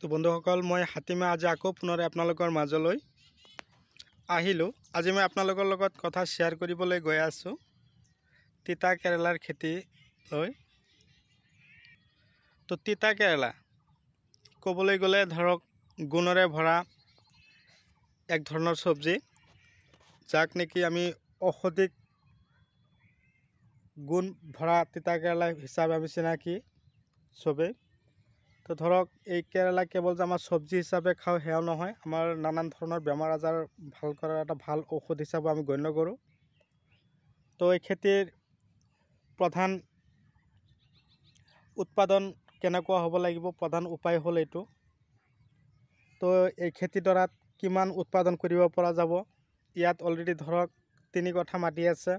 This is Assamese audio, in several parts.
তো বন্ধুসকল মই হাতীমা আজি আকৌ পুনৰ আপোনালোকৰ মাজলৈ আহিলোঁ। আজি মই আপোনালোকৰ লগত কথা শ্বেয়াৰ কৰিবলৈ গৈ আছোঁ তিতা কেৰেলাৰ খেতি লৈ। তো তিতা কেৰেলা ক'বলৈ গ'লে ধৰক গুণৰে ভৰা এক ধৰণৰ চব্জি, যাক নেকি আমি ঔষধিক গুণ ভৰা তিতা কেৰেলা হিচাপে আমি চিনাকি চবেই। তো ধৰক এই কেৰেলা কেৱল যে আমাৰ চব্জি হিচাপে খাওঁ সেয়াও নহয়, আমাৰ নানান ধৰণৰ বেমাৰ আজাৰ ভাল কৰাৰ এটা ভাল ঔষধ হিচাপে আমি গণ্য কৰোঁ। তো এই খেতিৰ প্ৰধান উৎপাদন কেনেকুৱা হ'ব লাগিব, প্ৰধান উপায় হ'ল এইটো। তো এই খেতিডৰাত কিমান উৎপাদন কৰিব পৰা যাব, ইয়াত অলৰেডি ধৰক 3 কঠা মাটি আছে।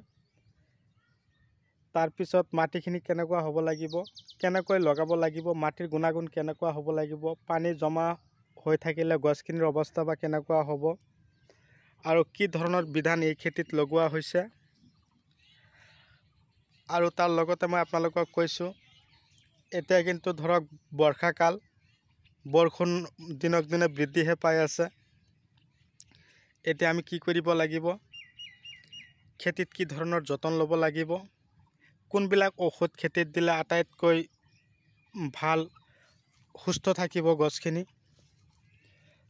তাৰপিছত মাটিখিনি কেনেকুৱা হ'ব লাগিব, কেনেকৈ লগাব লাগিব, মাটিৰ গুণাগুণ কেনেকুৱা হ'ব লাগিব, পানী জমা হৈ থাকিলে গছখিনিৰ অৱস্থা বা কেনেকুৱা হ'ব, আৰু কি ধৰণৰ বিধান এই খেতিত লগোৱা হৈছে। আৰু তাৰ লগতে মই আপোনালোকক কৈছোঁ, এতিয়া কিন্তু ধৰক বৰ্ষাকাল, বৰষুণ দিনক দিনে বৃদ্ধিহে পাই আছে। এতিয়া আমি কি কৰিব লাগিব, খেতিত কি ধৰণৰ যতন ল'ব লাগিব, কোনবিলাক ঔষধ খেতিত দিলে আটাইতকৈ ভাল সুস্থ থাকিব গছখিনি,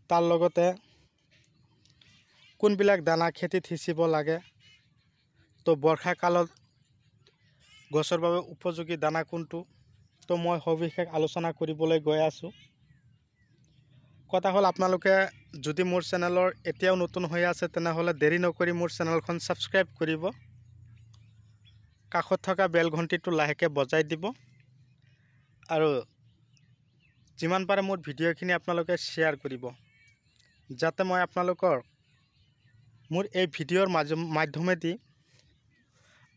তাৰ লগতে কোনবিলাক দানা খেতিত সিঁচিব লাগে। তো বৰ্ষাকালত গছৰ বাবে উপযোগী দানা কোনটো, তো মই সবিশেষ আলোচনা কৰিবলৈ গৈ আছোঁ। কথা হ'ল, আপোনালোকে যদি মোৰ চেনেলৰ এতিয়াও নতুন হৈ আছে তেনেহ'লে দেৰি নকৰি মোৰ চেনেলখন ছাবস্ক্ৰাইব কৰিব, কাষত থকা বেল ঘণ্টিটো লাহেকৈ বজাই দিব, আৰু যিমান পাৰে মোৰ ভিডিঅ'খিনি আপোনালোকে শ্বেয়াৰ কৰিব, যাতে মই আপোনালোকৰ মোৰ এই ভিডিঅ'ৰ মাধ্যমেদি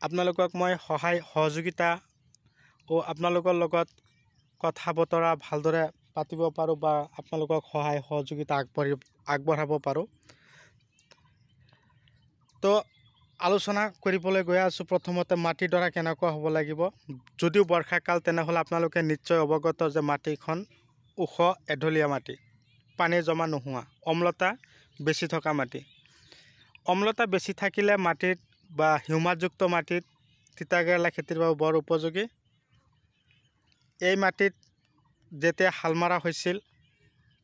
আপোনালোকক মই সহায় সহযোগিতা ও আপোনালোকৰ লগত কথা বতৰা ভালদৰে পাতিব পাৰোঁ, বা আপোনালোকক সহায় সহযোগিতা আগবঢ়াব পাৰোঁ। তো আলোচনা কৰিবলৈ গৈ আছোঁ। প্ৰথমতে মাটিডৰা কেনেকুৱা হ'ব লাগিব। যদিও বৰ্ষাকাল তেনেহ'লে আপোনালোকে নিশ্চয় অৱগত যে মাটিখন ওখ এঢলীয়া মাটি, পানী জমা নোহোৱা, অম্লতা বেছি থকা মাটি। অম্লতা বেছি থাকিলে মাটিত বা হিউমাছযুক্ত মাটিত তিতা কেৰেলা খেতিৰ বাবে বৰ উপযোগী। এই মাটিত যেতিয়া হাল মৰা হৈছিল,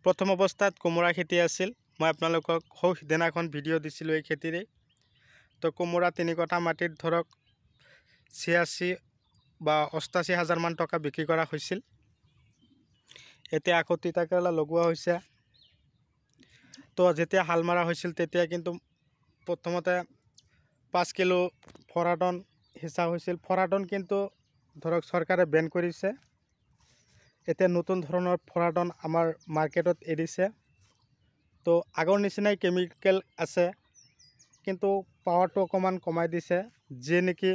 প্ৰথম অৱস্থাত কোমোৰা খেতি আছিল। মই আপোনালোকক সিদিনাখন ভিডিঅ' দিছিলোঁ এই খেতিৰে। তো কোমোৰা 3 কঠা মাটিত ধৰক 86 বা 88 হাজাৰমান টকা বিক্ৰী কৰা হৈছিল। এতিয়া আকৌ তিতা কেৰেলা লগোৱা হৈছে। তো যেতিয়া হাল মৰা হৈছিল তেতিয়া কিন্তু প্ৰথমতে 5 কিলো ফৰাডন সিঁচা হৈছিল। ফৰাডন কিন্তু ধৰক চৰকাৰে বেন কৰিছে। এতিয়া নতুন ধৰণৰ ফৰাডন আমাৰ মাৰ্কেটত এৰিছে। তো আগৰ নিচিনাই কেমিকেল আছে, কিন্তু পাৱাৰটো অকণমান কমাই দিছে, যিয়ে নেকি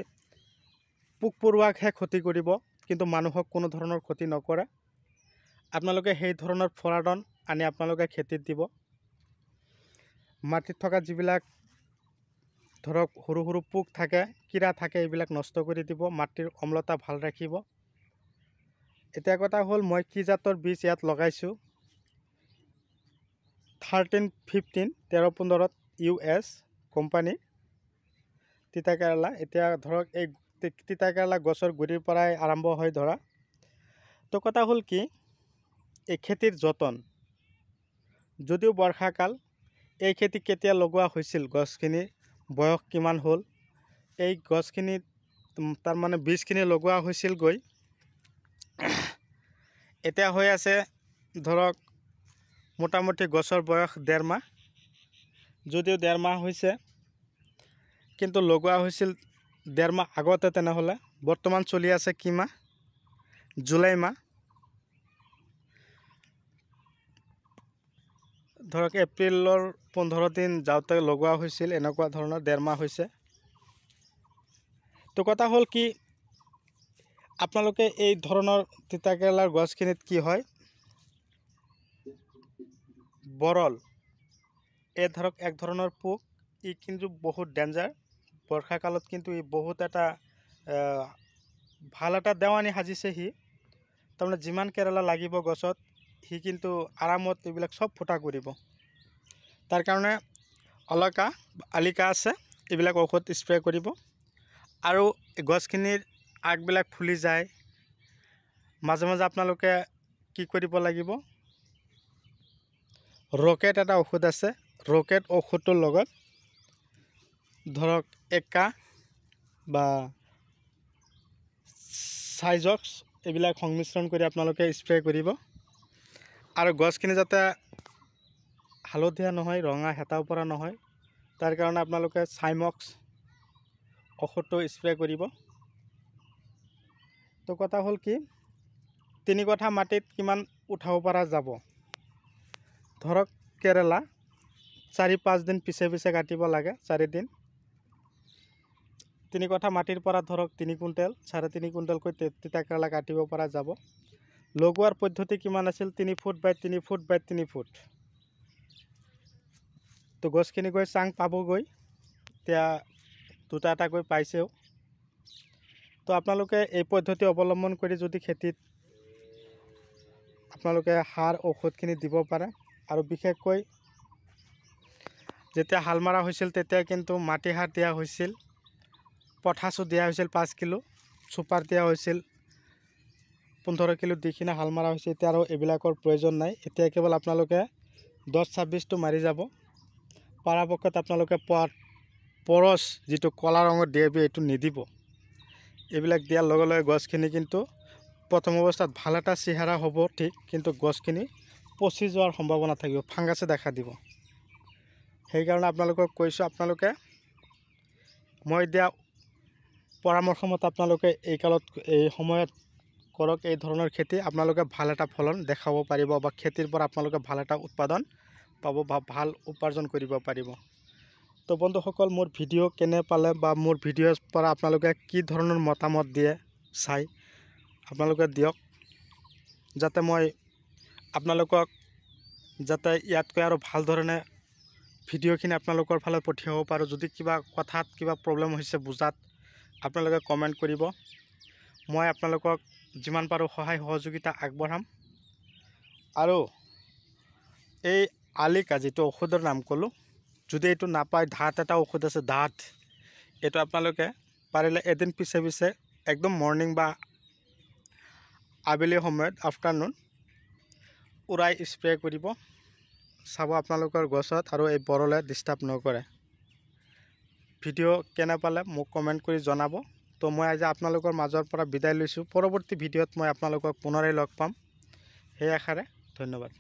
পোক পৰুৱাকহে ক্ষতি কৰিব, কিন্তু মানুহক কোনো ধৰণৰ ক্ষতি নকৰে। আপোনালোকে সেই ধৰণৰ ফৰাডন আনি আপোনালোকে খেতিত দিব। মাটিত থকা যিবিলাক ধৰক সৰু সৰু পোক থাকে, কীৰা থাকে, এইবিলাক নষ্ট কৰি দিব, মাটিৰ অম্লতা ভাল ৰাখিব। এতিয়া কথা হ'ল, মই কি জাতৰ বীজ ইয়াত লগাইছোঁ, 1315 1315 US কোম্পানী তিতা কেৰেলা। এতিয়া ধৰক এই তিতা কেৰেলা গছৰ গুৰিৰ পৰাই আৰম্ভ হয় ধৰা। তো কথা হ'ল কি, এই খেতিৰ যতন, যদিও বৰ্ষাকাল, এই খেতি কেতিয়া লগোৱা হৈছিল, গছখিনিৰ বয়স কিমান হ'ল, এই গছখিনি তাৰমানে বীজখিনি লগোৱা হৈছিল গৈ এতিয়া হৈ আছে ধৰক মোটামুটি গছৰ বয়স 1.5 মাহ। যদিও 1.5 মাহ হৈছে, কিন্তু লগোৱা হৈছিল 1.5 মাহ আগতে, তেনেহ'লে বৰ্তমান চলি আছে কি মাহ, জুলাই মাহ। ধৰক এপ্ৰিলৰ 15 দিন যাওঁতে লগোৱা হৈছিল, এনেকুৱা ধৰণৰ 1.5 মাহ হৈছে। তো কথা হ'ল কি, আপোনালোকে এই ধৰণৰ তিতা কেৰেলাৰ গছখিনিত কি হয়, বৰল, এই ধৰক এক ধৰণৰ পোক, ই কিন্তু বহুত ডেঞ্জাৰ। বৰ্ষাকালত কিন্তু ই বহুত এটা ভাল এটা দেৱানী সাজিছে। সি তাৰমানে যিমান কেৰেলা লাগিব গছত, সি কিন্তু আৰামত এইবিলাক চব ফুটা কৰিব। তাৰ কাৰণে অলকা আলিকা আছে, এইবিলাক ঔষধ স্প্ৰে কৰিব। আৰু গছখিনিৰ আগবিলাক ফুলি যায়, মাজে মাজে আপোনালোকে কি কৰিব লাগিব, ৰকেট এটা ঔষধ আছে, ৰকেট ঔষধটোৰ লগত ধৰক একা বা সাইজক্স এইবিলাক সংমিশ্ৰণ কৰি আপোনালোকে স্প্ৰে কৰিব। আৰু গছখিনি যাতে হালধীয়া নহয়, ৰঙা হেতাও পৰা নহয়, তাৰ কাৰণে আপোনালোকে চাইমক্স ঔষধটো স্প্ৰে কৰিব। তো কথা হ'ল কি, 3 কঠা মাটিত কিমান উঠাব পৰা যাব, ধৰক কেৰেলা 4-5 দিন পিছে পিছে কাটিব লাগে, 4 দিন। 3 কঠা মাটিৰ পৰা ধৰক 3 কুইণ্টেল 3.5 কুইণ্টেলকৈ তিতা কেৰেলা কাটিব পৰা যাব। লগোৱাৰ পদ্ধতি কিমান আছিল, 3 ফুট বাই 3 ফুট বাই 3 ফুট। তো গছখিনি গৈ চাং পাবগৈ, এতিয়া 2টা এটাকৈ পাইছেও। তো আপোনালোকে এই পদ্ধতি অৱলম্বন কৰি যদি খেতিত আপোনালোকে সাৰ ঔষধখিনি দিব পাৰে। আৰু বিশেষকৈ যেতিয়া হাল মাৰা হৈছিল তেতিয়া কিন্তু মাটি সাৰ দিয়া হৈছিল, পটাছো দিয়া হৈছিল 5 কিলো, ছুপাৰ দিয়া হৈছিল 15 কিলো দি কিনে হাল মাৰা হৈছে। এতিয়া আৰু এইবিলাকৰ প্ৰয়োজন নাই, এতিয়া কেৱল আপোনালোকে 10-26টো মাৰি যাব। পৰাপক্ষত আপোনালোকে পৰছ যিটো কলা ৰঙৰ DAP এইটো নিদিব। এইবিলাক দিয়াৰ লগে লগে গছখিনি কিন্তু প্ৰথম অৱস্থাত ভাল এটা চেহেৰা হ'ব ঠিক, কিন্তু গছখিনি পচি যোৱাৰ সম্ভাৱনা থাকিব, ফাংগাছে দেখা দিব। সেইকাৰণে আপোনালোকক কৈছোঁ, আপোনালোকে মই দিয়া পৰামৰ্শ মতে আপোনালোকে এই সময়ত কৰক এই ধৰণৰ খেতি। আপোনালোকে ভাল এটা ফলন দেখাব পাৰিব বা খেতিৰ পৰা আপোনালোকে ভাল এটা উৎপাদন পাব বা ভাল উপাৰ্জন কৰিব পাৰিব। তো বন্ধুসকল, মোৰ ভিডিঅ' কেনে পালে বা মোৰ ভিডিঅ'ৰ পৰা আপোনালোকে কি ধৰণৰ মতামত দিয়ে চাই আপোনালোকে দিয়ক, যাতে মই আপোনালোকক যাতে ইয়াতকৈ আৰু ভাল ধৰণে ভিডিঅ'খিনি আপোনালোকৰ ফালে পঠিয়াব পাৰোঁ। যদি কিবা কথাত কিবা প্ৰব্লেম হৈছে বুজাত, আপোনালোকে কমেণ্ট কৰিব, মই আপোনালোকক যিমান পাৰোঁ সহায় সহযোগিতা আগবঢ়াম। আৰু এই আলিকা যিটো ঔষধৰ নাম ক'লোঁ, যদি এইটো নাপায়, ধাত এটা ঔষধ আছে, ধাত, এইটো আপোনালোকে পাৰিলে এদিন পিছে পিছে একদম মৰ্ণিং বা আবেলি সময়ত আফটাৰনুন উৰাই স্প্ৰে কৰিব, চাব আপোনালোকৰ গছত আৰু এই বৰলে ডিষ্টাৰ্ব নকৰে। ভিডিঅ' কেনে পালে মোক কমেণ্ট কৰি জনাব। তো মই আজি আপোনালোকৰ মাজৰ পৰা বিদায় লৈছোঁ। পৰৱৰ্তী ভিডিঅ'ত মই আপোনালোকক পুনৰাই লগ পাম, সেই আশাৰে ধন্যবাদ।